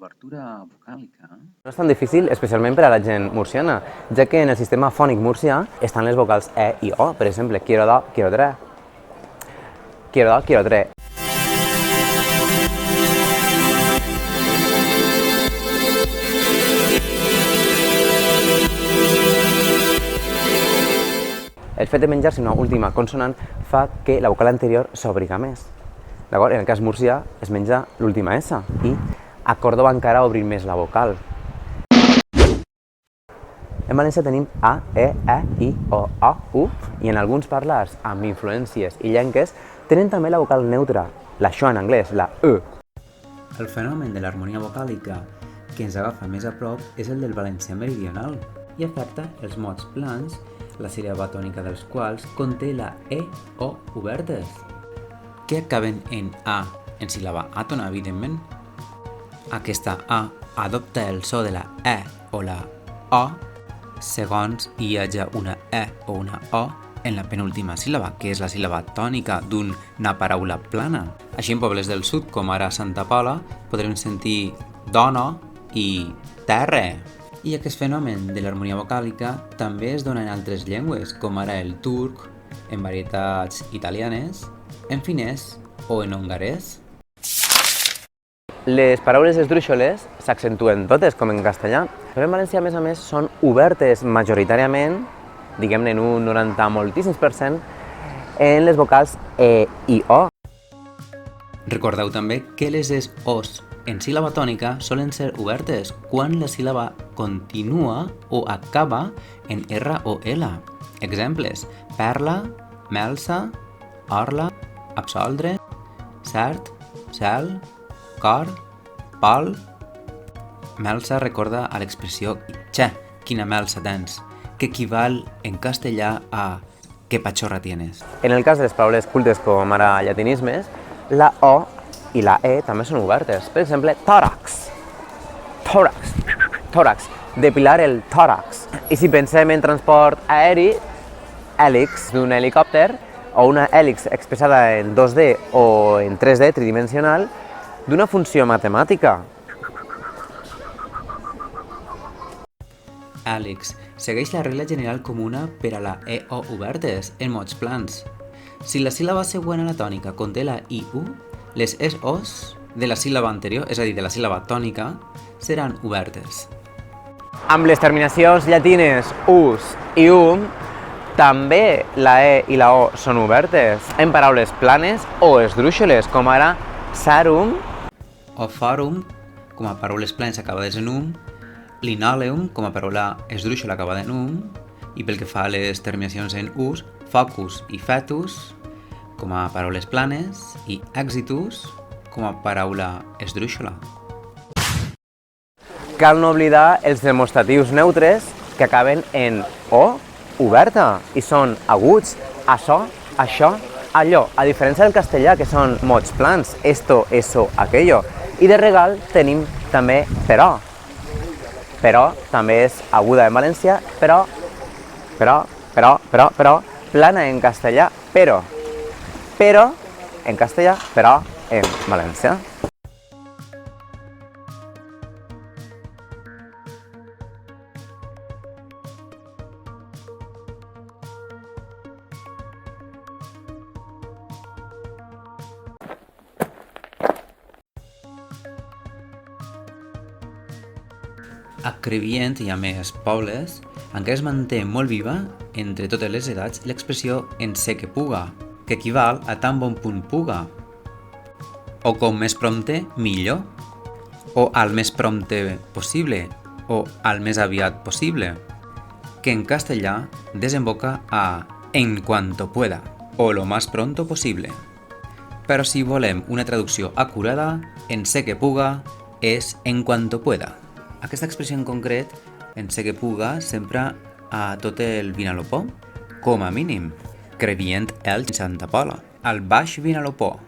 l'obertura vocàlica. No és tan difícil, especialment per a la gent murciana, ja que en el sistema fònic murcià estan les vocals E i O. Per exemple, quiero do, quiero tre. Quiero do, quiero tre. El fet de menjar-se una última consonant fa que la vocal anterior s'obriga més. D'acord? En el cas murcià es menja l'última S i a Còrdova encara obrim més la vocal. En València tenim A, E, I, O, A, U i en alguns parlars amb influències illenques tenen també la vocal neutra, la schwa en anglès, la E. El fenomen de l'harmonia vocàlica que ens agafa més a prop és el del valencià meridional i afecta els mots plans, la síl·laba tònica dels quals conté la E, O obertes, que acaben en A, en síl·laba àtona, evidentment. Aquesta A adopta el so de la E o la O segons hi hagi una E o una O en la penúltima síl·laba, que és la síl·laba tònica d'una paraula plana. Així, en pobles del sud, com ara Santa Pola, podrem sentir dona i terra. I aquest fenomen de l'harmonia vocàlica també es dona en altres llengües, com ara el turc, en varietats italianes, en finès o en hongarès. Les paraules esdrúixoles s'accentuen totes, com en castellà, però en valencià, a més, són obertes majoritàriament, diguem-ne en un 90 moltíssims %, en les vocals E i O. Recordeu també que les Os en síl·laba tònica solen ser obertes quan la síl·laba continua o acaba en R o L. Exemples: perla, melsa, orla, absoldre, cert, cel, cor, pol. Melsa recorda a l'expressió «Che, quina melsa tens», que equival en castellà a «que patxorra tienes». En el cas de les paraules cultes com ara llatinismes, la O i la E també són obertes. Per exemple, tòrax. Tòrax. Tòrax. Depilar el tòrax. I si pensem en transport aeri, hèlix d'un helicòpter o una hèlix expressada en 2D o en 3D tridimensional d'una funció matemàtica. Hèlix segueix la regla general comuna per a la E-O obertes en mots plans. Si la síl·laba següent a la tònica conté la I-U, les Es-Os de la síl·laba anterior, és a dir, de la síl·laba tònica, seran obertes. Amb les terminacions llatines us i també la E i la O són obertes en paraules planes o esdrúixoles, com ara sarum o forum, com a paraules planes acabades en linoleum, com a paraula esdrúixola acabada en i pel que fa a les terminacions en us, focus i fetus, com a paraules planes, i exitus, com a paraula esdrúixola. Cal no oblidar els demostratius neutres que acaben en O oberta i són aguts, açò, això, allò, a diferència del castellà, que són mots plans, esto, eso, aquello. I de regal tenim també però. Però també és aguda en valencià, però, plana en castellà, però en castellà, però en valencià. A Crevillent hi ha més pobles en què es manté molt viva, entre totes les edats, l'expressió en sé que puga, que equival a tan bon punt puga, o com més prompte, millor, o al més prompte possible, o al més aviat possible, que en castellà desemboca a en cuanto pueda, o lo más pronto posible. Però si volem una traducció acurada, en sé que puga és en cuanto pueda. Aquesta expressió en concret, en sé que puga, s'empra a tot el Vinalopó, com a mínim. Crevillent, Elx i Santa Pola. Al Baix Vinalopó.